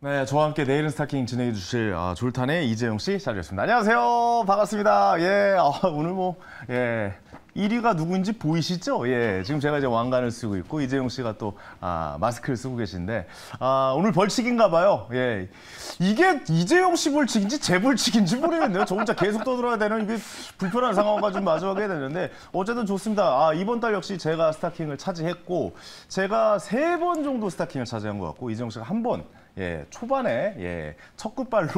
네, 저와 함께 내일은 스타킹 진행해 주실 졸탄의 이재용 씨 자리했습니다. 안녕하세요. 반갑습니다. 예, 오늘 예, 1위가 누구인지 보이시죠? 예, 지금 제가 이제 왕관을 쓰고 있고 이재용 씨가 또 마스크를 쓰고 계신데 오늘 벌칙인가 봐요. 예, 이게 이재용 씨 벌칙인지 제 벌칙인지 모르겠네요. 저 혼자 계속 떠들어야 되는 이게 불편한 상황과 좀 마주하게 되는데 어쨌든 좋습니다. 이번 달 역시 제가 스타킹을 차지했고 제가 3번 정도 스타킹을 차지한 것 같고 이재용 씨가 1번. 예, 초반에 첫 끝발로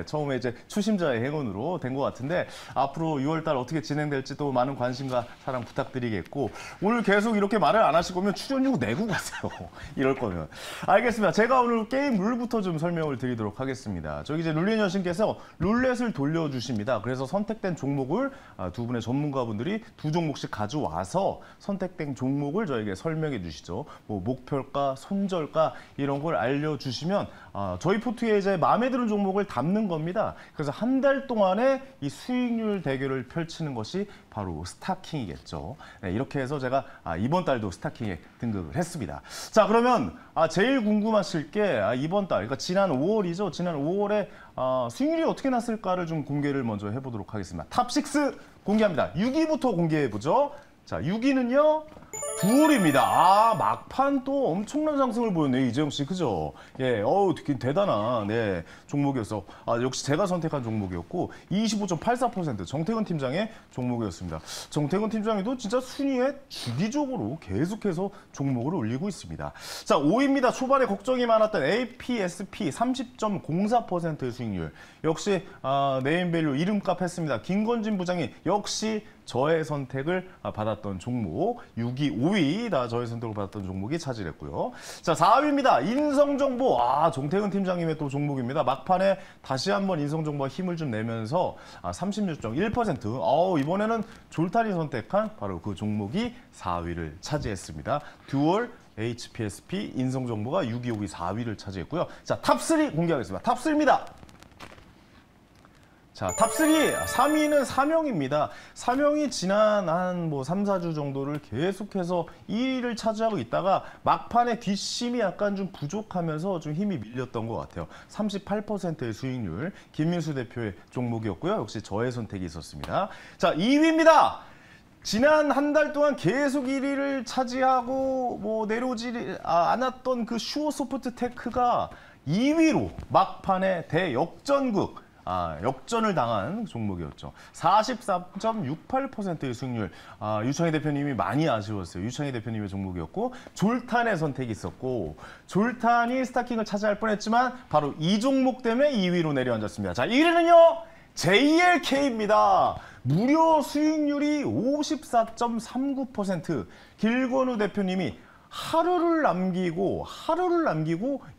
처음에 이제 추심자의 행운으로 된 것 같은데 앞으로 6월달 어떻게 진행될지 또 많은 관심과 사랑 부탁드리겠고 오늘 계속 이렇게 말을 안 하실 거면 출연료 내고 가세요. 이럴 거면. 알겠습니다. 제가 오늘 게임 룰부터 좀 설명을 드리도록 하겠습니다. 저기 이제 룰린 여신께서 룰렛을 돌려주십니다. 그래서 선택된 종목을 두 분의 전문가분들이 2종목씩 가져와서 선택된 종목을 저에게 설명해 주시죠. 뭐 목표가, 손절가 이런 걸 알려주시면 저희 포트에 이제 마음에 드는 종목을 담는 겁니다. 그래서 한 달 동안에 이 수익률 대결을 펼치는 것이 바로 스타킹이겠죠. 네, 이렇게 해서 제가 이번 달도 스타킹에 등극을 했습니다. 자, 그러면 제일 궁금하실 게 이번 달, 그러니까 지난 5월이죠. 지난 5월에 수익률이 어떻게 났을까를 좀 공개를 먼저 해보도록 하겠습니다. 탑6 공개합니다. 6위부터 공개해보죠. 자, 6위는요. 두올입니다. 막판 또 엄청난 상승을 보였네요. 이재용 씨, 그죠? 예, 되게 대단한 종목이었어. 역시 제가 선택한 종목이었고 25.84% 정태근 팀장의 종목이었습니다. 정태근 팀장이도 진짜 순위에 주기적으로 계속해서 종목을 올리고 있습니다. 자, 5위입니다. 초반에 걱정이 많았던 APSP 30.04%의 수익률. 역시 네임밸류 이름값 했습니다. 김건진 부장이 역시 저의 선택을 받았던 종목 6위, 5위 다 저의 선택을 받았던 종목이 차지했고요. 자, 4위입니다. 인성정보. 정태근 팀장님의 또 종목입니다. 막판에 다시 한번 인성정보가 힘을 좀 내면서 36.1%. 이번에는 졸탄이 선택한 바로 그 종목이 4위를 차지했습니다. 듀얼 HPSP 인성정보가 6위, 5위, 4위를 차지했고요. 자, 탑3 공개하겠습니다. 탑3입니다. 자, 탑3, 3위는 사명입니다. 사명이 지난 한 3, 4주 정도를 계속해서 1위를 차지하고 있다가 막판에 뒷심이 약간 좀 부족하면서 좀 힘이 밀렸던 것 같아요. 38%의 수익률, 김민수 대표의 종목이었고요. 역시 저의 선택이 있었습니다. 자, 2위입니다. 지난 한 달 동안 계속 1위를 차지하고 내려오지 않았던 그 슈어소프트테크가 2위로 막판에 대역전극. 역전을 당한 종목이었죠. 43.68%의 수익률. 유창희 대표님이 많이 아쉬웠어요. 유창희 대표님의 종목이었고 졸탄의 선택이 있었고 졸탄이 스타킹을 차지할 뻔했지만 바로 이 종목 때문에 2위로 내려앉았습니다. 자, 1위는요. JLK입니다. 무려 수익률이 54.39%. 길건우 대표님이 하루를 남기고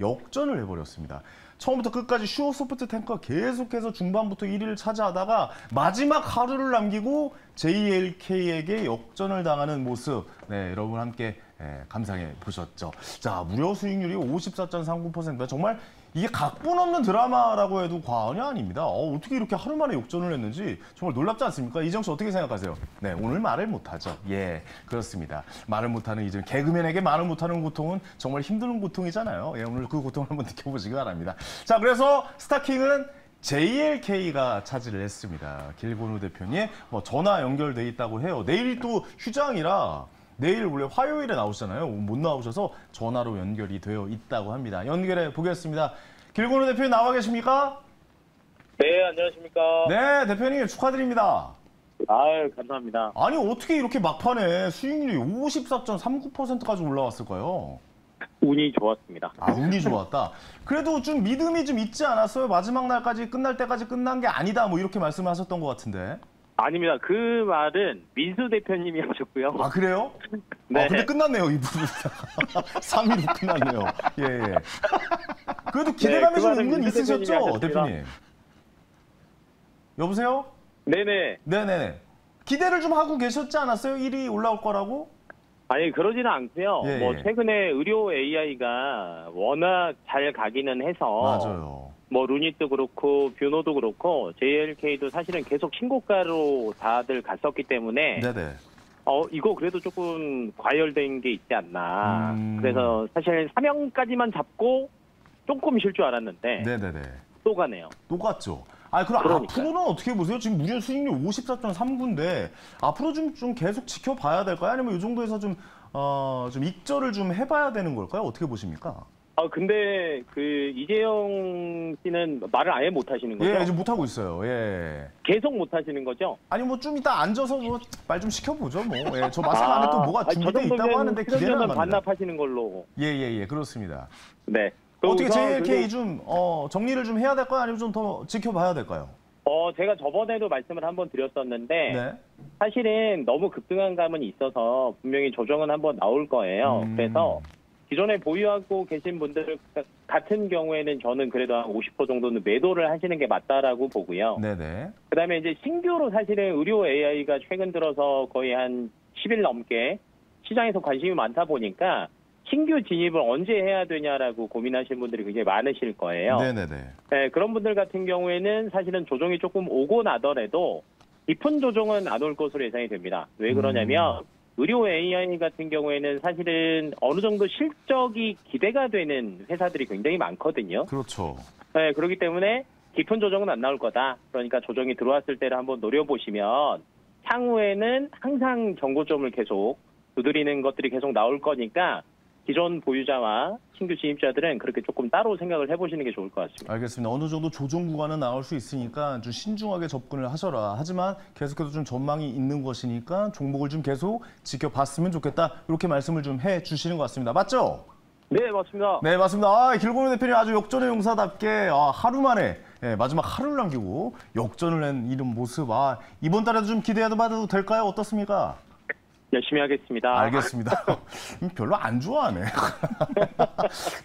역전을 해버렸습니다. 처음부터 끝까지 슈어소프트 탱커가 계속해서 중반부터 1위를 차지하다가 마지막 하루를 남기고 JLK에게 역전을 당하는 모습, 여러분 함께 감상해 보셨죠. 자, 무려 수익률이 54.39%. 정말 이게 각본 없는 드라마라고 해도 과언이 아닙니다. 어떻게 이렇게 하루 만에 역전을 했는지 정말 놀랍지 않습니까? 이정 씨 어떻게 생각하세요? 네, 오늘 말을 못하죠. 예, 그렇습니다. 말을 못하는 이정, 개그맨에게 말을 못하는 고통은 정말 힘든 고통이잖아요. 예, 오늘 그 고통을 한번 느껴보시기 바랍니다. 자, 그래서 스타킹은 JLK가 차지를 했습니다. 길건우 대표님 전화 연결돼 있다고 해요. 내일이 또 휴장이라 내일 원래 화요일에 나오시잖아요. 못 나오셔서 전화로 연결이 되어 있다고 합니다. 연결해 보겠습니다. 길건우 대표님 나와 계십니까? 네, 안녕하십니까? 네, 대표님 축하드립니다. 아유, 감사합니다. 아니, 어떻게 이렇게 막판에 수익률이 54.39%까지 올라왔을까요? 운이 좋았습니다. 운이 좋았다. 그래도 좀 믿음이 좀 있지 않았어요? 마지막 날까지 끝날 때까지 끝난 게 아니다. 이렇게 말씀하셨던 것 같은데. 아닙니다. 그 말은 민수 대표님이 하셨고요. 그래요? 네. 근데 끝났네요, 이 부분. 3위로 끝났네요. 예. 그래도 기대감이 좀 은근 있으셨죠, 대표님? 여보세요? 네네. 네네. 기대를 좀 하고 계셨지 않았어요? 1위 올라올 거라고? 아니 그러지는 않고요. 예, 뭐 예. 최근에 의료 AI가 워낙 잘 가기는 해서 맞아요. 뭐 루닛도 그렇고 뷰노도 그렇고 JLK도 사실은 계속 신고가로 다들 갔었기 때문에 네네. 이거 그래도 조금 과열된 게 있지 않나. 음. 그래서 사실 3명까지만 잡고 조금 쉴 줄 알았는데 네네네. 또 가네요. 똑같죠. 아, 그럼 그러니까요. 앞으로는 어떻게 보세요? 지금 무려 수익률 54.3%인데 앞으로 좀 계속 지켜봐야 될까요? 아니면 이 정도에서 좀 익절을 좀 해봐야 되는 걸까요? 어떻게 보십니까? 근데 그 이재영 씨는 말을 아예 못 하시는 거죠? 예, 지금 못하고 있어요. 예. 계속 못 하시는 거죠? 아니 뭐 좀 이따 앉아서 뭐 말 좀 시켜보죠 뭐. 예, 저 마스크 안에 또 뭐가 준비돼 있다고 하는데 기대는 만 합니다. 반납하시는 걸로. 예, 그렇습니다. 네. 어떻게 우선 JLK 좀 정리를 좀 해야 될까요? 아니면 좀 더 지켜봐야 될까요? 제가 저번에도 말씀을 한번 드렸었는데 네. 사실은 너무 급등한 감은 있어서 분명히 조정은 한번 나올 거예요. 그래서 기존에 보유하고 계신 분들 같은 경우에는 저는 그래도 한 50% 정도는 매도를 하시는 게 맞다라고 보고요. 네네. 그다음에 이제 신규로 사실은 의료 AI가 최근 들어서 거의 한 10일 넘게 시장에서 관심이 많다 보니까 신규 진입을 언제 해야 되냐라고 고민하시는 분들이 굉장히 많으실 거예요. 네네네. 네, 그런 분들 같은 경우에는 사실은 조정이 조금 오고 나더라도 깊은 조정은 안 올 것으로 예상이 됩니다. 왜 그러냐면 의료 AI 같은 경우에는 사실은 어느 정도 실적이 기대가 되는 회사들이 굉장히 많거든요. 그렇죠. 네, 그렇기 때문에 깊은 조정은 안 나올 거다. 그러니까 조정이 들어왔을 때를 한번 노려보시면 향후에는 항상 정고점을 계속 두드리는 것들이 계속 나올 거니까 기존 보유자와 신규 진입자들은 그렇게 조금 따로 생각을 해보시는 게 좋을 것 같습니다. 알겠습니다. 어느 정도 조정 구간은 나올 수 있으니까 좀 신중하게 접근을 하셔라. 하지만 계속해서 좀 전망이 있는 것이니까 종목을 좀 계속 지켜봤으면 좋겠다. 이렇게 말씀을 좀 해주시는 것 같습니다. 맞죠? 네, 맞습니다. 네, 맞습니다. 길고는 대표님 아주 역전의 용사답게 하루 만에 마지막 하루를 남기고 역전을 낸 이런 모습. 이번 달에도 좀 기대해봐도 될까요? 어떻습니까? 열심히 하겠습니다. 알겠습니다. 별로 안 좋아하네.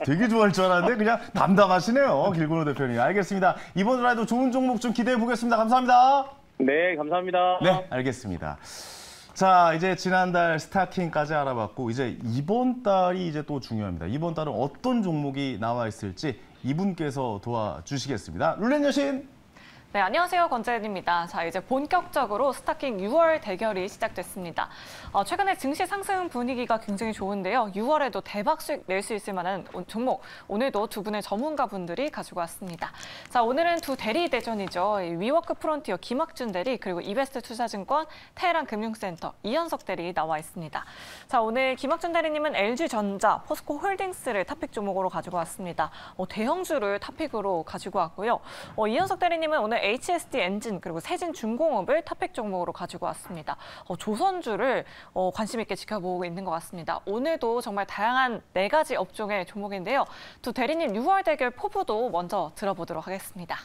되게 좋아할 줄 알았는데 그냥 담담하시네요. 길고노 대표님. 알겠습니다. 이번 주에도 좋은 종목 좀 기대해 보겠습니다. 감사합니다. 네, 감사합니다. 네, 알겠습니다. 자, 이제 지난달 스타킹까지 알아봤고 이제 이번 달이 이제 또 중요합니다. 이번 달은 어떤 종목이 나와 있을지 이분께서 도와주시겠습니다. 룰렛 여신. 네, 안녕하세요. 권재은입니다. 자, 이제 본격적으로 스타킹 6월 대결이 시작됐습니다. 최근에 증시 상승 분위기가 굉장히 좋은데요. 6월에도 대박 수익 낼 수 있을 만한 종목, 오늘도 두 분의 전문가분들이 가지고 왔습니다. 자, 오늘은 두 대리 대전이죠. 위워크 프론티어 김학준 대리, 그리고 이베스트 투자증권 테헤란 금융센터 이현석 대리 나와 있습니다. 자, 오늘 김학준 대리님은 LG전자, 포스코 홀딩스를 탑픽 종목으로 가지고 왔습니다. 대형주를 탑픽으로 가지고 왔고요. 이현석 대리님은 오늘 HSD 엔진 그리고 세진중공업을 탑픽 종목으로 가지고 왔습니다. 조선주를 관심 있게 지켜보고 있는 것 같습니다. 오늘도 정말 다양한 4가지 업종의 종목인데요. 두 대리님 6월 대결 포부도 먼저 들어보도록 하겠습니다.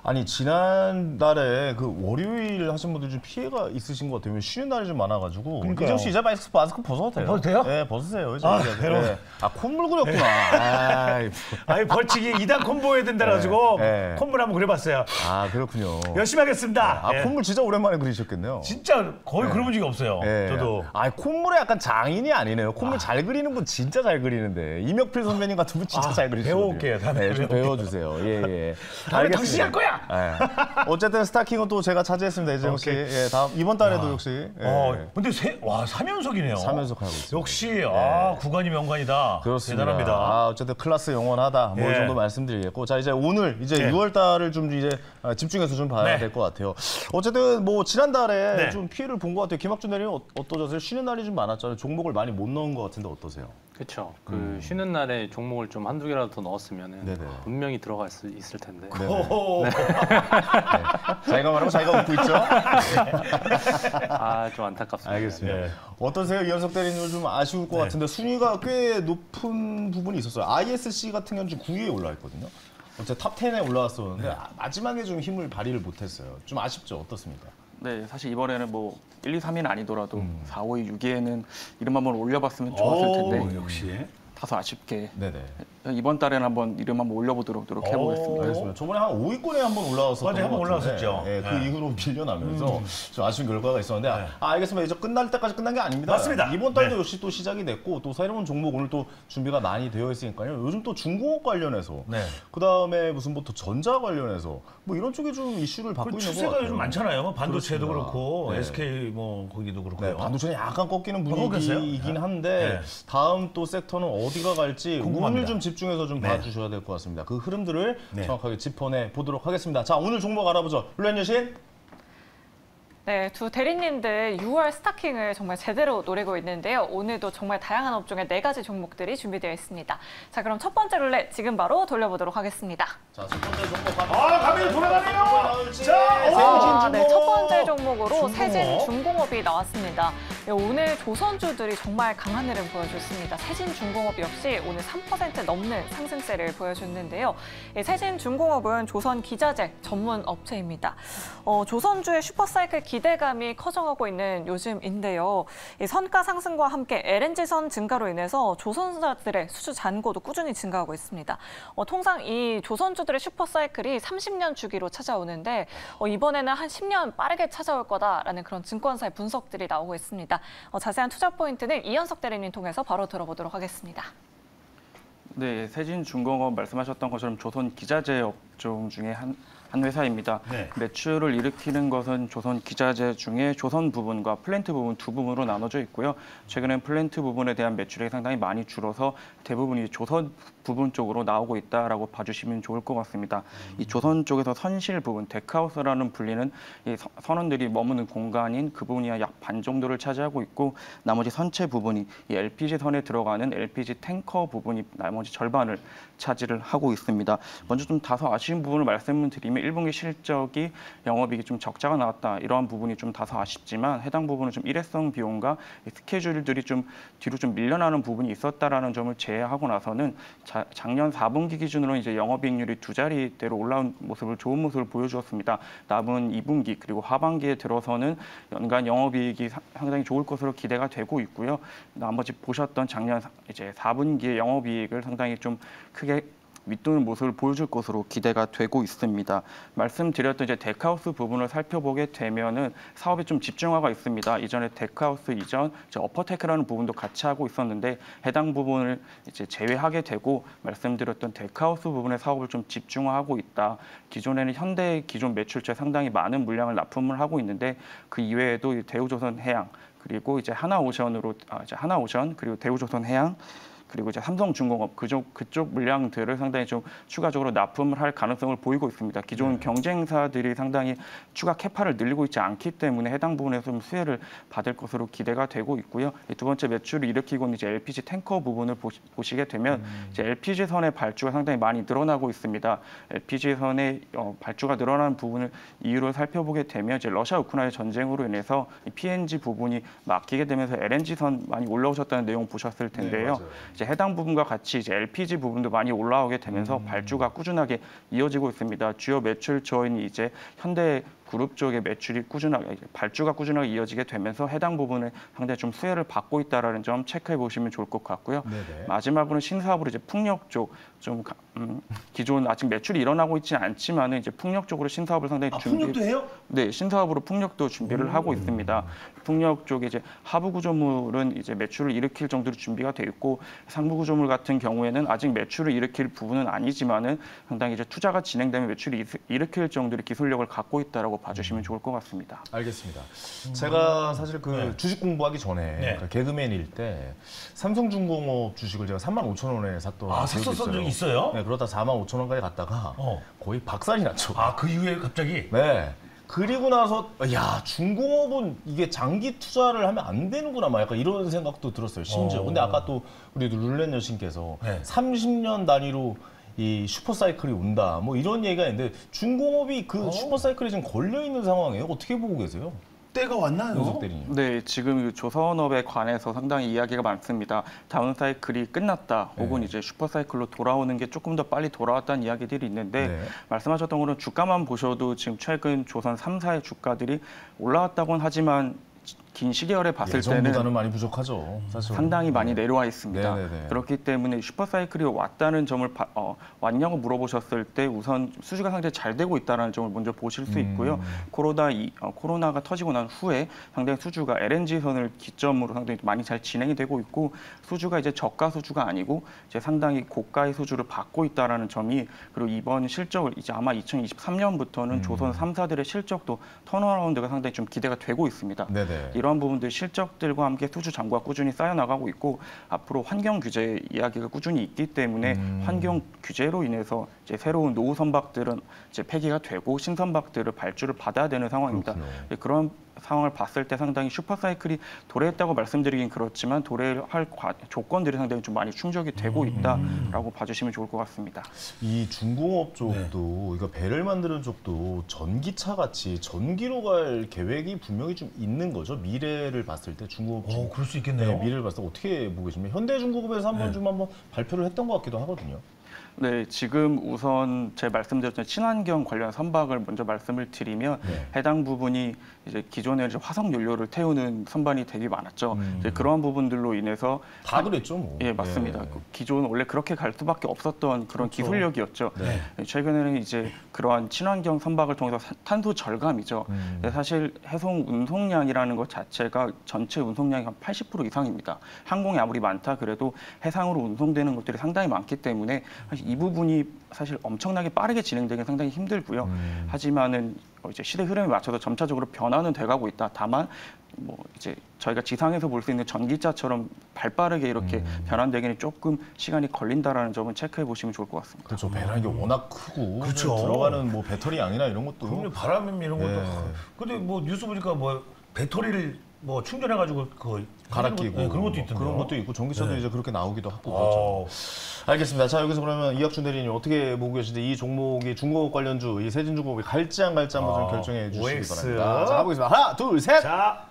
아니 지난달에 그 월요일 하신 분들 좀 피해가 있으신 것 같아요. 쉬는 날이 좀 많아가지고. 이정 씨 이제 마스크 벗어도 돼요? 벗어도 돼요? 네, 벗으세요. 이제. 그럼. 네. 콧물 그렸구나. 아니 벌칙이 2단 콤보 해야 된다 가지고 네. 콤보를 한번 그려봤어요. 그렇군요. 열심히 하겠습니다. 예. 콧물 진짜 오랜만에 그리셨겠네요. 진짜 거의 그려본 적이 없어요. 예. 저도. 콧물에 약간 장인이 아니네요. 콧물 잘 그리는 분 진짜 잘 그리는데 이명필 선배님 같은 분 진짜 잘 그리시거든요. 배워올게요. 다음에 네, 좀 배워올게요. 배워주세요. 예. 다음에 당신이 할 거야. 예. 어쨌든 스타킹은 또 제가 차지했습니다. 이재용 씨. 오케이. 다음 이번 달에도 역시. 근데 3연속이네요. 3연속 하고 있습니다. 역시 구간이 명관이다. 그렇습니다. 대단합니다. 어쨌든 클래스 영원하다. 뭐 이 예. 정도 말씀드리겠고, 자 이제 오늘 이제 예. 6월 달을 좀 이제 집중해서 좀 봐야 네. 될 것 같아요. 어쨌든 뭐 지난달에 네. 좀 피해를 본 것 같아요. 김학준 대리님 어떠셨어요? 쉬는 날이 좀 많았잖아요. 종목을 많이 못 넣은 것 같은데 어떠세요? 그렇죠. 쉬는 날에 종목을 좀 한두 개라도 더 넣었으면 네네. 분명히 들어갈 수 있을 텐데. 오호. 자기가 말하고 자기가 웃고 있죠. 좀 안타깝습니다. 알겠습니다. 네. 어떠세요? 이현석 대리님 좀 아쉬울 것 같은데 순위가 꽤 높은 부분이 있었어요. ISC 같은 경우는 지금 9위에 올라와 있거든요. 어째 탑 10에 올라왔었는데 마지막에 좀 힘을 발휘를 못했어요. 좀 아쉽죠? 어떻습니까? 네, 사실 이번에는 뭐 1, 2, 3위는 아니더라도 4, 5위, 6위에는 이름 한번 올려봤으면 좋았을 텐데 역시. 다소 아쉽게 네네. 이번 달에는 한번 이름 한번 올려보도록 노력해보겠습니다. 알겠습니다. 저번에 한 5위권에 한번 올라왔었던 맞아요, 한번 것 같은데, 올라왔었죠. 예, 그 네. 이후로 밀려나면서 좀 아쉬운 결과가 있었는데 알겠습니다. 이제 끝날 때까지 끝난 게 아닙니다. 맞습니다. 이번 달도 네. 역시 또 시작이 됐고 또 새로운 종목 오늘 또 준비가 많이 되어 있으니까요. 요즘 또 중공업 관련해서 네. 그다음에 무슨 뭐 또 전자 관련해서 뭐 이런 쪽에 좀 이슈를 받고 그 있는 것 추세가 같아요. 요즘 많잖아요. 뭐 반도체도 그렇습니다. 그렇고 네. SK 뭐 거기도 그렇고요. 네, 반도체는 약간 꺾이는 꺾였어요? 분위기이긴 네. 한데 네. 다음 또 섹터는 어디가 갈지 궁금합니다. 오늘 좀 집중해서 좀 네. 봐주셔야 될 것 같습니다. 그 흐름들을 네. 정확하게 짚어내 보도록 하겠습니다. 자, 오늘 종목 알아보죠. 룰렛 여신. 네, 두 대리님들 6월 스타킹을 정말 제대로 노리고 있는데요. 오늘도 정말 다양한 업종의 4가지 종목들이 준비되어 있습니다. 자, 그럼 첫 번째 룰렛 지금 바로 돌려보도록 하겠습니다. 자, 첫 번째 종목 가면이 돌아가네요. 자, 네, 첫 번째 종목으로 중공업. 세진중공업이 나왔습니다. 네, 오늘 조선주들이 정말 강한 흐름 보여줬습니다. 세진중공업 역시 오늘 3% 넘는 상승세를 보여줬는데요. 세진중공업은 조선 기자재 전문 업체입니다. 조선주의 슈퍼사이클 기대감이 커져가고 있는 요즘인데요. 선가 상승과 함께 LNG선 증가로 인해서 조선사들의 수주 잔고도 꾸준히 증가하고 있습니다. 통상 이 조선주들의 슈퍼사이클이 30년 주기로 찾아오는데 이번에는 한 10년 빠르게 찾아올 거다라는 그런 증권사의 분석들이 나오고 있습니다. 자세한 투자 포인트는 이현석 대리님 통해서 바로 들어보도록 하겠습니다. 네, 세진중공업 말씀하셨던 것처럼 조선 기자재 업종 중에 한 회사입니다. 네. 매출을 일으키는 것은 조선 기자재 중에 조선 부분과 플랜트 부분 두 부분으로 나눠져 있고요. 최근엔 플랜트 부분에 대한 매출이 상당히 많이 줄어서 대부분이 조선 부분 쪽으로 나오고 있다라고 봐주시면 좋을 것 같습니다. 이 조선 쪽에서 선실 부분, 데크하우스라는 불리는 이 선원들이 머무는 공간인 그 부분이 약 반 정도를 차지하고 있고 나머지 선체 부분이 이 LPG 선에 들어가는 LPG 탱커 부분이 나머지 절반을 차지를 하고 있습니다. 먼저 좀 다소 아쉬운 부분을 말씀을 드리면 1분기 실적이 영업이익이 좀 적자가 나왔다. 이러한 부분이 좀 다소 아쉽지만 해당 부분은 좀 일회성 비용과 스케줄들이 좀 뒤로 좀 밀려나는 부분이 있었다라는 점을 제외하고 나서는 작년 4분기 기준으로 이제 영업이익률이 2자리대로 올라온 모습을 좋은 모습을 보여주었습니다. 남은 2분기 그리고 하반기에 들어서는 연간 영업이익이 상당히 좋을 것으로 기대가 되고 있고요. 나머지 보셨던 작년 이제 4분기의 영업이익을 상당히 좀 크게 밑도는 모습을 보여줄 것으로 기대가 되고 있습니다. 말씀드렸던 이제 데크하우스 부분을 살펴보게 되면은 사업에 좀 집중화가 있습니다. 이전에 데크하우스 이전 이제 어퍼테크라는 부분도 같이 하고 있었는데 해당 부분을 이제 제외하게 되고 말씀드렸던 데크하우스 부분의 사업을 좀 집중화하고 있다. 기존에는 현대의 기존 매출처에 상당히 많은 물량을 납품을 하고 있는데 그 이외에도 대우조선해양 그리고 이제 하나오션으로 이제 하나오션 그리고 대우조선해양 그리고 이제 삼성중공업 그쪽 물량들을 상당히 좀 추가적으로 납품을 할 가능성을 보이고 있습니다. 기존 경쟁사들이 상당히 추가 캐파를 늘리고 있지 않기 때문에 해당 부분에서 좀 수혜를 받을 것으로 기대가 되고 있고요. 두 번째 매출을 일으키고 있는 이제 LPG 탱커 부분을 보시게 되면 이제 LPG 선의 발주가 상당히 많이 늘어나고 있습니다. LPG 선의 발주가 늘어나는 부분을 이유로 살펴보게 되면 이제 러시아 우크라이나 전쟁으로 인해서 PNG 부분이 막히게 되면서 LNG 선 많이 올라오셨다는 내용 보셨을 텐데요. 네, 이제 해당 부분과 같이 이제 LPG 부분도 많이 올라오게 되면서 발주가 꾸준하게 이어지고 있습니다. 주요 매출처인 이제 현대 그룹 쪽의 매출이 꾸준하게 발주가 꾸준하게 이어지게 되면서 해당 부분에 상당히 좀 수혜를 받고 있다라는 점 체크해 보시면 좋을 것 같고요. 네네. 마지막으로 신사업으로 이제 풍력 쪽 좀 기존 아직 매출이 일어나고 있지는 않지만은 이제 풍력 쪽으로 신사업을 상당히 풍력도 해요? 네, 신사업으로 풍력도 준비를 하고 있습니다. 풍력 쪽에 이제 하부 구조물은 이제 매출을 일으킬 정도로 준비가 되어 있고 상부 구조물 같은 경우에는 아직 매출을 일으킬 부분은 아니지만은 상당히 이제 투자가 진행되면 매출이 일으킬 정도의 기술력을 갖고 있다라고 봐주시면 좋을 것 같습니다. 알겠습니다. 제가 사실 그 주식 공부하기 전에 그러니까 개그맨일 때 삼성중공업 주식을 제가 35,000원에 샀던 샀었던 적이 있어요? 네, 그러다 45,000원까지 갔다가 거의 박살이 났죠. 그 이후에 갑자기? 네. 그리고 나서 야 중공업은 이게 장기 투자를 하면 안 되는구나 막 약간 이런 생각도 들었어요. 심지어. 근데 아까 또 우리 룰렛 여신께서 30년 단위로 이 슈퍼사이클이 온다 뭐 이런 얘기가 있는데 중공업이 그 슈퍼사이클에 지금 걸려 있는 상황이에요. 어떻게 보고 계세요? 때가 왔나요? 윤석 대리님. 네, 지금 조선업에 관해서 상당히 이야기가 많습니다. 다운 사이클이 끝났다, 혹은 이제 슈퍼 사이클로 돌아오는 게 조금 더 빨리 돌아왔다는 이야기들이 있는데 말씀하셨던 거는 주가만 보셔도 지금 최근 조선 3사의 주가들이 올라왔다고는 하지만 긴 시계열에 봤을 때는 예전보다는 많이 부족하죠. 사실 상당히 많이 내려와 있습니다. 네네네. 그렇기 때문에 슈퍼사이클이 왔다는 점을 왔냐고 물어보셨을 때 우선 수주가 상당히 잘 되고 있다는 점을 먼저 보실 수 있고요. 코로나가 터지고 난 후에 상당히 수주가 LNG선을 기점으로 상당히 많이 잘 진행이 되고 있고 수주가 이제 저가 수주가 아니고 이제 상당히 고가의 수주를 받고 있다는 점이 그리고 이번 실적을 이제 아마 2023년부터는 조선 3사들의 실적도 턴어라운드가 상당히 좀 기대가 되고 있습니다. 네네. 이러한 부분들 실적들과 함께 수주 잔고가 꾸준히 쌓여나가고 있고 앞으로 환경 규제 이야기가 꾸준히 있기 때문에 환경 규제로 인해서 이제 새로운 노후 선박들은 이제 폐기가 되고 신선박들을 발주를 받아야 되는 상황입니다. 그런 상황을 봤을 때 상당히 슈퍼사이클이 도래했다고 말씀드리긴 그렇지만 도래할 조건들이 상당히 좀 많이 충족이 되고 있다라고 봐주시면 좋을 것 같습니다. 이 중공업 쪽도 이거 배를 만드는 쪽도 전기차 같이 전기로 갈 계획이 분명히 좀 있는 거죠. 미래를 봤을 때 중공업 쪽. 그럴 수 있겠네요. 미래를 봤을 때 어떻게 보고 계십니까? 현대중공업에서 한번 발표를 했던 것 같기도 하거든요. 네, 지금 우선 제가 말씀드렸던 친환경 관련 선박을 먼저 말씀을 드리면 해당 부분이 이제 기존에 이제 화석 연료를 태우는 선반이 되게 많았죠. 이제 그러한 부분들로 인해서 다 그랬죠, 뭐. 예, 맞습니다. 기존 원래 그렇게 갈 수밖에 없었던 그런 기술력이었죠. 최근에는 이제 그러한 친환경 선박을 통해서 탄소 절감이죠. 사실 해송 운송량이라는 것 자체가 전체 운송량이 한 80% 이상입니다. 항공이 아무리 많다 그래도 해상으로 운송되는 것들이 상당히 많기 때문에 사실 이 부분이 사실 엄청나게 빠르게 진행되기는 상당히 힘들고요. 하지만은 이제 시대 흐름에 맞춰서 점차적으로 변화는 돼가고 있다. 다만 뭐 이제 저희가 지상에서 볼 수 있는 전기차처럼 발빠르게 이렇게 변환되기는 조금 시간이 걸린다라는 점은 체크해 보시면 좋을 것 같습니다. 그렇죠. 배라는 게 워낙 크고 그렇죠. 들어가는 뭐 배터리 양이나 이런 것도 그럼요, 바람 이런 것도. 예. 근데 뭐 뉴스 보니까 뭐 배터리를 뭐 충전해가지고 그 갈아 끼고 그런 것도 있던데요. 그런 것도 있고 전기차도 네. 이제 그렇게 나오기도 하고 그렇죠. 알겠습니다. 자, 여기서 그러면 이학준 대리님 어떻게 보고 계신데 이 종목이 중공업 관련주, 이 세진중공업이 갈지 안 갈지 한번 좀 결정해 주시기 OX. 바랍니다. 자, 가보겠습니다. 하나, 둘, 셋. 자,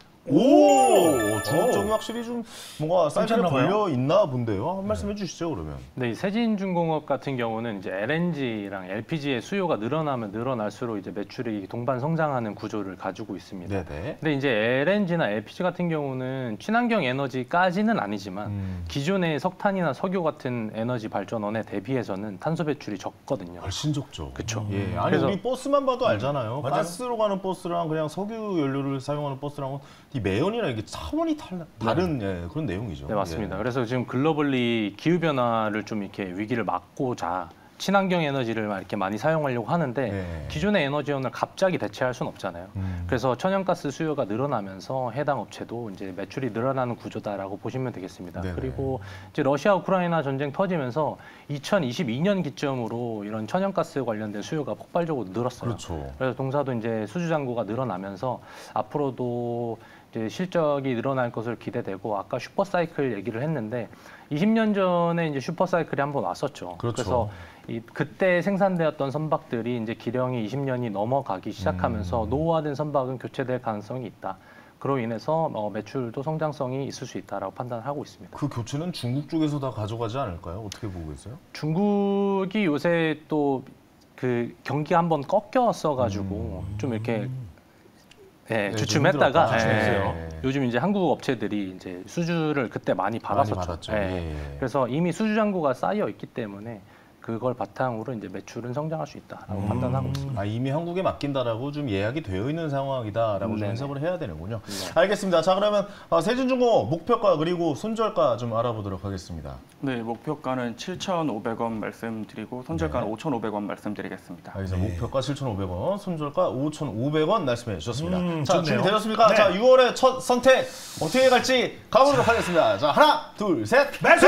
중국 쪽이 확실히 좀 뭔가 사이클에 괜찮나 봐요. 걸려 있나 본데요. 한 말씀 해주시죠, 그러면. 네, 이 세진중공업 같은 경우는 이제 LNG랑 LPG의 수요가 늘어나면 늘어날수록 이제 매출이 동반 성장하는 구조를 가지고 있습니다. 네네. 근데 이제 LNG나 LPG 같은 경우는 친환경 에너지까지는 아니지만 기존의 석탄이나 석유 같은 에너지 발전원에 대비해서는 탄소 배출이 적거든요. 훨씬 적죠. 그쵸. 예, 아니 그래서- 우리 버스만 봐도 알잖아요. 맞아요. 가스로 가는 버스랑 그냥 석유 연료를 사용하는 버스랑은 이 매연이나 이게 차원이 다른 예, 그런 내용이죠. 네, 맞습니다. 예. 그래서 지금 글로벌리 기후 변화를 좀 이렇게 위기를 막고자 친환경 에너지를 막 이렇게 많이 사용하려고 하는데 네. 기존의 에너지원을 갑자기 대체할 수는 없잖아요. 그래서 천연가스 수요가 늘어나면서 해당 업체도 이제 매출이 늘어나는 구조다라고 보시면 되겠습니다. 네네. 그리고 이제 러시아 우크라이나 전쟁 터지면서 2022년 기점으로 이런 천연가스 관련된 수요가 폭발적으로 늘었어요. 그렇죠. 그래서 동사도 이제 수주 잔고가 늘어나면서 앞으로도 이제 실적이 늘어날 것을 기대되고 아까 슈퍼사이클 얘기를 했는데 20년 전에 이제 슈퍼사이클이 한번 왔었죠. 그렇죠. 그래서 그때 생산되었던 선박들이 이제 기령이 20년이 넘어가기 시작하면서 노후화된 선박은 교체될 가능성이 있다. 그로 인해서 매출도 성장성이 있을 수 있다라고 판단하고 있습니다. 그 교체는 중국 쪽에서 다 가져가지 않을까요? 어떻게 보고 있어요? 중국이 요새 또 그 경기가 한번 꺾였어가지고 좀 이렇게 네, 주춤했다가 좀 힘들었다. 요즘 이제 한국 업체들이 이제 수주를 그때 많이 받았었죠. 받았죠. 예. 그래서 이미 수주 잔고가 쌓여 있기 때문에 그걸 바탕으로 이제 매출은 성장할 수 있다라고 판단하고 있습니다. 아, 이미 한국에 맡긴다라고 좀 예약이 되어 있는 상황이다라고 좀 네네. 해석을 해야 되는군요. 알겠습니다. 자, 그러면 세진중공업 목표가 그리고 손절가 좀 알아보도록 하겠습니다. 네, 목표가는 7,500원 말씀드리고 손절가는 네. 5,500원 말씀드리겠습니다. 알겠습니다. 목표가 7,500원, 손절가 5,500원 말씀해 주셨습니다. 자, 좋네요. 준비되셨습니까? 네. 자, 6월의 첫 선택 어떻게 갈지 가보도록 하겠습니다. 자, 하나, 둘, 셋, 매수!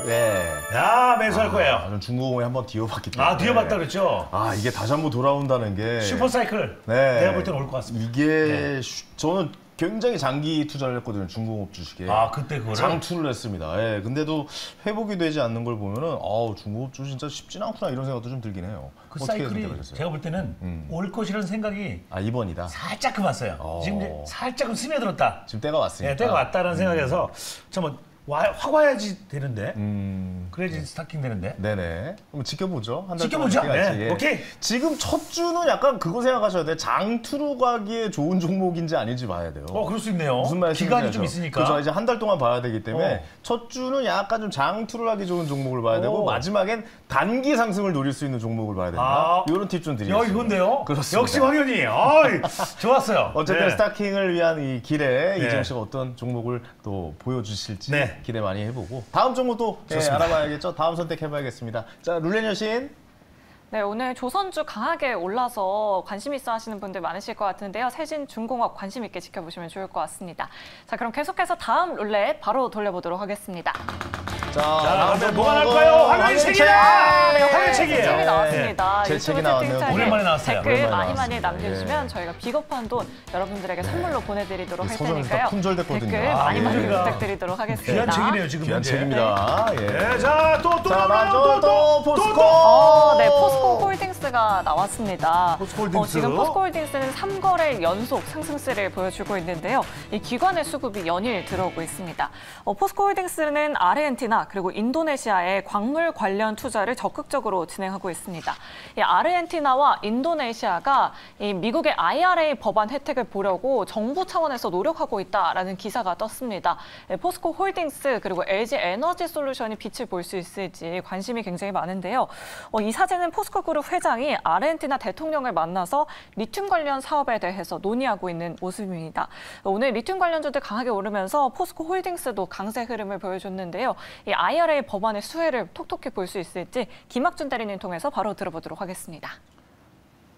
네. 야, 매수할 거예요. 저는 중공업에 한번 뒤어봤기 때문에. 아, 뒤에봤다 그랬죠? 아, 이게 다시 한번 돌아온다는 게 슈퍼사이클. 네. 내가 볼 때는 올 것 같습니다. 이게 저는 굉장히 장기 투자를 했거든요. 중공업 주식에. 아, 그때 그거를? 장투를 했습니다. 예. 근데도 회복이 되지 않는 걸 보면은 중공업 주 진짜 쉽진 않구나 이런 생각도 좀 들긴 해요. 그 어떻게 사이클이 생각하셨어요? 제가 볼 때는 올 것이라는 생각이 아, 이번이다. 살짝 왔어요. 지금 이제 살짝은 스며들었다. 지금 때가 왔으니까. 네, 때가 왔다는 생각에서 잠깐 확 와야지 되는데. 그래야지 스타킹 되는데. 네네. 한번 지켜보죠. 한 달 지켜보죠. 동안 같이. 네. 오케이. 지금 첫 주는 약간 그거 생각하셔야 돼요. 장투로 가기에 좋은 종목인지 아닌지 봐야 돼요. 그럴 수 있네요. 무슨 말인지 기간이 좀 있으니까. 그죠. 이제 한 달 동안 봐야 되기 때문에 첫 주는 약간 좀 장투를 하기 좋은 종목을 봐야 되고 마지막엔 단기 상승을 노릴 수 있는 종목을 봐야 된다. 이런 팁 좀 드리겠습니다. 이건데요. 그렇습니다. 역시 황현이. 좋았어요. 어쨌든 네. 스타킹을 위한 이 길에 네. 이재용 씨가 어떤 종목을 또 보여주실지 네. 기대 많이 해보고 다음 종목도 알아봐야겠죠. 다음 선택해봐야겠습니다. 자, 룰렛 여신. 네, 오늘 조선주 강하게 올라서 관심 있어 하시는 분들 많으실 것 같은데요. 세진중공업 관심 있게 지켜보시면 좋을 것 같습니다. 자, 그럼 계속해서 다음 룰렛 바로 돌려보도록 하겠습니다. 자, 그러면 뭐가 나올까요? 화면의 책이다! 화면의 책이에요. 책이 나왔습니다. 제 유튜브 책이 나왔네요. 채팅창에 오랜만에 나왔어요. 댓글 오랜만에 많이 나왔습니다. 남겨주시면 저희가 비겁한 돈 여러분들에게 선물로 보내드리도록 할 서점에서 다 테니까요. 품절됐거든요. 댓글 많이 그러니까. 부탁드리도록 하겠습니다. 귀한 책이네요, 지금. 귀한 현재. 책입니다. 예. 네, 자, 또 자, 나와요. 또 포스코. 네, 포스코 홀딩스가 나왔습니다. 포스코 홀딩스. 지금 포스코 홀딩스는 3거래 연속 상승세를 보여주고 있는데요. 이 기관의 수급이 연일 들어오고 있습니다. 포스코 홀딩스는 아르헨티나 그리고 인도네시아의 광물 관련 투자를 적극적으로 진행하고 있습니다. 이 아르헨티나와 인도네시아가 이 미국의 IRA 법안 혜택을 보려고 정부 차원에서 노력하고 있다라는 기사가 떴습니다. 포스코 홀딩스 그리고 LG 에너지 솔루션이 빛을 볼 수 있을지 관심이 굉장히 많은데요. 이 사진은 포스코 그룹 회장이 아르헨티나 대통령을 만나서 리튬 관련 사업에 대해서 논의하고 있는 모습입니다. 오늘 리튬 관련주들 강하게 오르면서 포스코 홀딩스도 강세 흐름을 보여줬는데요. 이 IRA 법안의 수혜를 톡톡히 볼 수 있을지 김학준 대리님 통해서 바로 들어보도록 하겠습니다.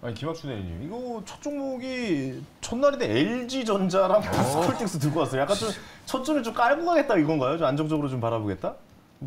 아니 김학준 대리님, 이거 첫 종목이 첫날인데 LG전자랑 포스코홀딩스 들고 왔어요. 약간 좀 첫 주는 좀 깔고 가겠다 이건가요? 좀 안정적으로 좀 바라보겠다?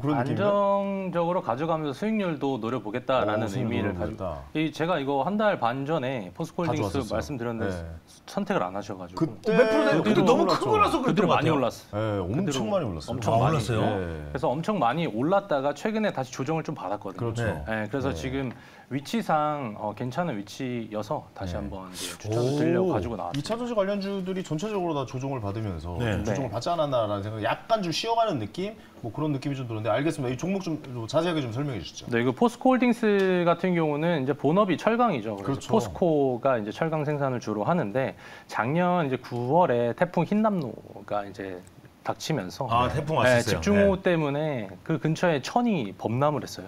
그런 느낌이요? 안정적으로 가져가면서 수익률도 노려보겠다라는 수익률 의미를 노려보겠다. 가지고 제가 이거 한 달 반 전에 포스코홀딩스 가져왔었어요. 말씀드렸는데 네. 선택을 안 하셔가지고 그때 몇 프로 돼요? 그때 너무 올랐죠. 큰 거라서 그대로 그랬던 것 많이 같아요. 올랐어요. 네, 엄청 그대로 많이 올랐어요. 엄청 많이 올랐어요? 네. 그래서 엄청 많이 올랐다가 최근에 다시 조정을 좀 받았거든요. 그렇죠. 네, 그래서 네. 지금 위치상 괜찮은 위치여서 다시 네. 한번 이제 추천을 드리려고 가지고 나왔습니다. 2차 전지 관련주들이 전체적으로 다 조정을 받으면서 네. 조정을 받지 않았나라는 생각, 약간 좀 쉬어가는 느낌? 뭐 그런 느낌이 좀 들었는데 알겠습니다. 이 종목 좀 자세하게 좀 설명해 주시죠. 네, 그 포스코홀딩스 같은 경우는 이제 본업이 철강이죠. 그래서 그렇죠. 포스코가 이제 철강 생산을 주로 하는데 작년 이제 9월에 태풍 흰남노가 이제 닥치면서 태풍 왔었어요. 집중호우 때문에 그 근처에 천이 범람을 했어요.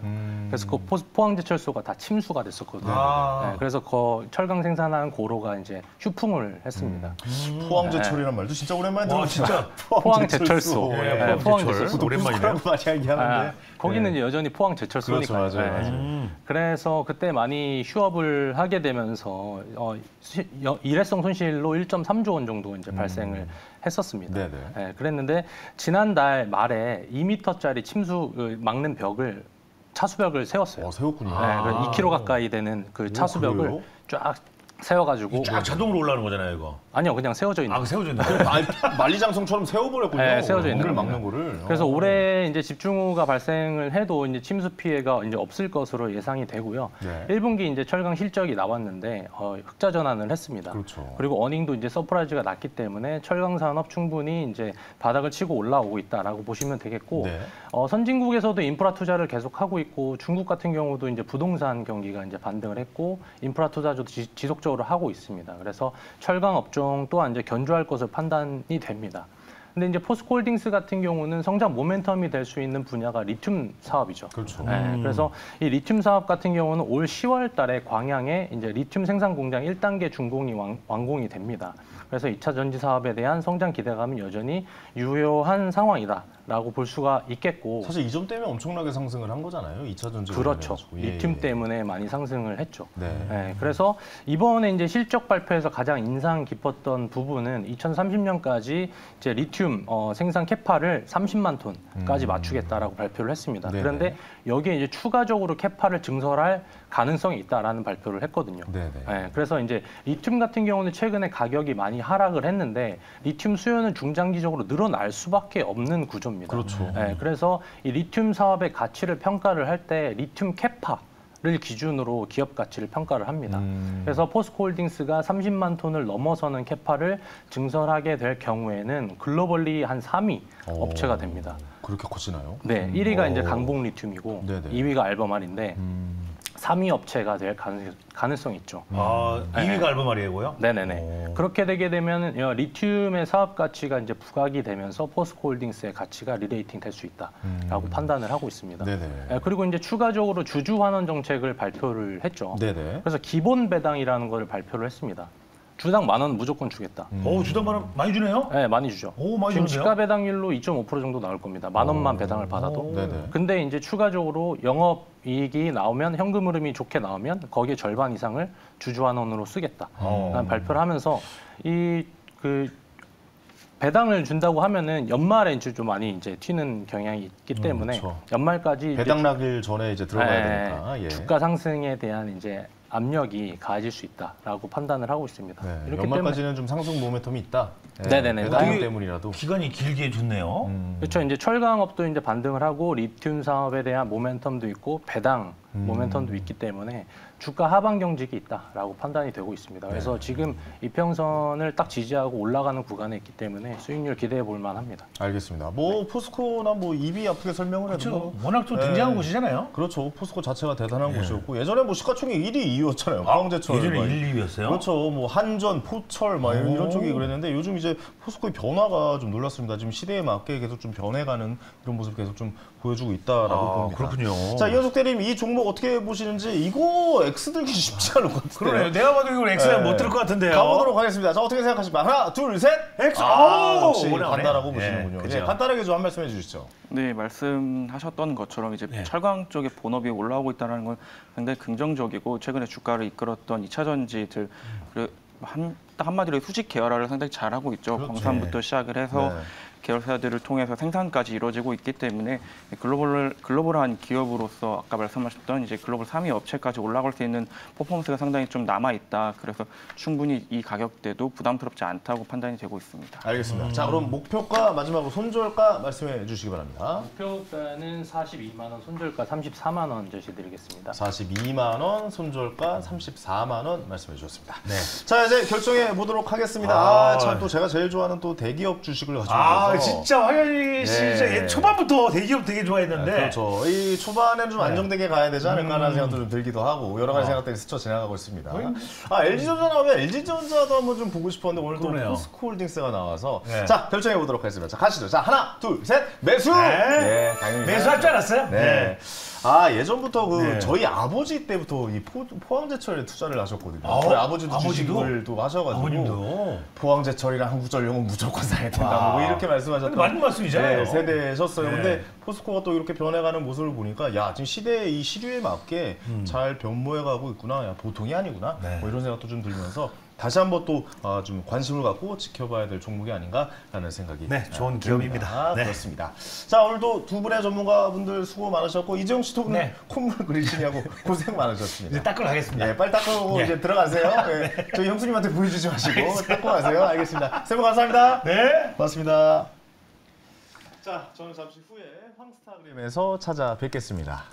그래서 그 포항제철소가 다 침수가 됐었거든요. 네, 그래서 그 철강 생산한 고로가 이제 휴풍을 했습니다. 포항제철이란 말도 진짜 오랜만에 와, 들어봅니다. 진짜 포항제철소. 네, 포항제철소. 오랜만이네요. 많이 얘기하는데. 거기는 네. 이제 여전히 포항제철소니까요. 그렇죠, 맞아요. 그래서 그때 많이 휴업을 하게 되면서 일회성 손실로 1.3조 원 정도 이제 발생을 했었습니다. 네네. 네, 그랬는데 지난달 말에 2m짜리 침수 막는 벽을 차수벽을 세웠어요. 세웠군요. 네, 그래서 2km 가까이 되는 그 차수벽을 그래요? 쫙 세워가지고 쫙 자동으로 올라오는 거잖아요, 이거. 아니요, 그냥 세워져 있는. 세워져 있는 만리장성처럼 세워버렸군요. 네, 세워져 있는 를 겁니다. 막는 거를. 그래서 올해 이제 집중호우가 발생을 해도 이제 침수 피해가 이제 없을 것으로 예상이 되고요. 네. 1분기 이제 철강 실적이 나왔는데 흑자 전환을 했습니다. 그렇죠. 그리고 어닝도 이제 서프라이즈가 났기 때문에 철강 산업 충분히 이제 바닥을 치고 올라오고 있다라고 보시면 되겠고 네. 선진국에서도 인프라 투자를 계속하고 있고 중국 같은 경우도 이제 부동산 경기가 이제 반등을 했고 인프라 투자도 지속적으로 하고 있습니다. 그래서 철강 업종 또한 이제 견조할 것으로 판단이 됩니다. 근데 이제 포스코홀딩스 같은 경우는 성장 모멘텀이 될 수 있는 분야가 리튬 사업이죠. 그렇죠. 네, 그래서 이 리튬 사업 같은 경우는 올 10월 달에 광양에 이제 리튬 생산 공장 1단계 준공이 완공이 됩니다. 그래서 2차 전지 사업에 대한 성장 기대감은 여전히 유효한 상황이다라고 볼 수가 있겠고. 사실 이 점 때문에 엄청나게 상승을 한 거잖아요. 2차 전지. 그렇죠. 관련해가지고. 리튬 때문에 많이 상승을 했죠. 네. 네, 그래서 이번에 이제 실적 발표에서 가장 인상 깊었던 부분은 2030년까지 이제 리튬 생산 캐파를 30만 톤까지 맞추겠다라고 발표를 했습니다. 네네. 그런데 여기에 이제 추가적으로 캐파를 증설할 가능성이 있다라는 발표를 했거든요. 네네. 네, 그래서 이제 리튬 같은 경우는 최근에 가격이 많이 하락을 했는데 리튬 수요는 중장기적으로 늘어날 수밖에 없는 구조입니다. 그렇죠. 네, 그래서 이 리튬 사업의 가치를 평가를 할 때 리튬 캐파를 기준으로 기업 가치를 평가를 합니다. 그래서 포스코홀딩스가 30만 톤을 넘어서는 캐파를 증설하게 될 경우에는 글로벌리 한 3위 업체가 됩니다. 그렇게 커지나요? 네, 1위가 이제 오. 강북 리튬이고 네네. 2위가 알베마리인데 3위 업체가 될 가능성이 있죠. 아, 2위가 알베마리고요. 네네네. 오. 그렇게 되게 되면 리튬의 사업 가치가 이제 부각이 되면서 포스코홀딩스의 가치가 리레이팅 될 수 있다라고 판단을 하고 있습니다. 네네. 그리고 이제 추가적으로 주주 환원 정책을 발표를 했죠. 네네. 그래서 기본 배당이라는 걸 발표를 했습니다. 주당 10,000원 무조건 주겠다. 오, 주당만 많이 주네요. 네, 많이 주죠. 오, 많이 지금 주네요. 시가 배당률로 2.5% 정도 나올 겁니다. 10,000원만 배당을 받아도. 네네. 근데 이제 추가적으로 영업 이익이 나오면 현금 흐름이 좋게 나오면 거기에 절반 이상을 주주 환원으로 쓰겠다. 라는 발표를 하면서 이 그 배당을 준다고 하면은 연말에 이제 좀 많이 이제 튀는 경향이 있기 때문에 그렇죠. 연말까지 배당 나길 전에 이제 들어가야 네, 되니까. 예. 주가 상승에 대한 이제 압력이 가해질 수 있다라고 판단을 하고 있습니다. 네. 이렇기 연말까지는 좀 상승 모멘텀이 있다. 예. 네네네. 배당 되게 때문이라도. 기간이 길게 줬네요. 그렇죠. 이제 철강업도 이제 반등을 하고 리튬 사업에 대한 모멘텀도 있고 배당 모멘텀도 있기 때문에 주가 하방 경직이 있다라고 판단이 되고 있습니다. 그래서 지금 이평선을 딱 지지하고 올라가는 구간에 있기 때문에 수익률 기대해 볼 만합니다. 알겠습니다. 뭐 포스코나 뭐 입이 아프게 설명을 해도 그렇죠. 뭐 워낙 또 네. 굉장한 곳이잖아요. 그렇죠. 포스코 자체가 대단한 곳이었고 예전에 뭐 시가총액 1위, 2위였잖아요. 아, 포항제철. 예전에 막 1, 2위였어요? 그렇죠. 뭐 한전, 포철 막 이런 오. 쪽이 그랬는데 요즘 이제 포스코의 변화가 좀 놀랐습니다. 지금 시대에 맞게 계속 좀 변해가는 이런 모습 계속 좀 보여주고 있다라고 봅니다. 그렇군요. 자, 이현숙 대리님 이 종목 어떻게 보시는지 이거 X 들기 쉽지 않을 것 같아요. 그러네요. 내가 봐도 이걸 X가 네. 못 들을 것 같은데요. 가보도록 하겠습니다. 자, 어떻게 생각하십니까? 하나, 둘, 셋. X. 아, 오, 역시 오래 간다라고 오네. 보시는군요. 그죠. 네, 간단하게 좀 한 말씀 해주시죠. 네, 말씀하셨던 것처럼 이제 네. 철강 쪽의 본업이 올라오고 있다는 건 굉장히 긍정적이고 최근에 주가를 이끌었던 2차 전지들 딱 한마디로 수직 계열화를 상당히 잘하고 있죠. 그렇죠. 광산부터 시작을 해서 네. 계열사들을 통해서 생산까지 이루어지고 있기 때문에 글로벌한 기업으로서 아까 말씀하셨던 이제 글로벌 3위 업체까지 올라갈 수 있는 퍼포먼스가 상당히 좀 남아 있다. 그래서 충분히 이 가격대도 부담스럽지 않다고 판단이 되고 있습니다. 알겠습니다. 자, 그럼 목표가 마지막으로 손절가 말씀해 주시기 바랍니다. 목표가는 42만 원, 손절가 34만 원 제시드리겠습니다. 42만 원, 손절가 34만 원 말씀해 주셨습니다. 네. 자, 이제 결정해 보도록 하겠습니다. 아, 참 또 제가 제일 좋아하는 또 대기업 주식을 가지고 아, 있어서 진짜 화현이 씨 네. 진짜 초반부터 대기업 되게 좋아했는데. 그렇죠. 이 초반에는 좀 안정되게 가야 되지 않을까라는 생각도 좀 들기도 하고 여러 가지 생각들이 스쳐 지나가고 있습니다. 아, LG전자 나오면 LG전자도 한번 좀 보고 싶었는데 오늘 또 그러네요. 포스코홀딩스가 나와서 네. 자, 결정해 보도록 하겠습니다. 자, 가시죠. 자, 하나, 둘, 셋, 매수! 네. 당연히 매수할 줄 알았어요? 네. 아, 예전부터 그 네. 저희 아버지 때부터 이 포항제철에 투자를 하셨거든요. 아, 저희 아버지도 아버지도? 주식을 또 하셔가지고 아버님도. 포항제철이랑 한국전력은 무조건 사야 된다. 와. 뭐 이렇게 말씀하셨던 근데 맞는 말씀이잖아요. 네, 세대셨어요. 네. 근데 포스코가 또 이렇게 변해가는 모습을 보니까 야, 지금 시대의 이 시류에 맞게 잘 변모해가고 있구나. 야, 보통이 아니구나. 네. 뭐 이런 생각도 좀 들면서 다시 한번 또 좀 관심을 갖고 지켜봐야 될 종목이 아닌가라는 생각이 네, 좋은 기업입니다. 네. 그렇습니다. 자, 오늘도 두 분의 전문가분들 수고 많으셨고 이재용 씨도 오늘 네. 콧물 그리시냐고 고생 많으셨습니다. 이제 닦으러 가겠습니다. 네, 빨리 닦고 네. 이제 들어가세요. 네. 저희 형수님한테 보여주지 마시고 닦고 가세요. 알겠습니다. 세 분 감사합니다. 네. 고맙습니다. 자, 저는 잠시 후에 황스타그램에서 찾아뵙겠습니다.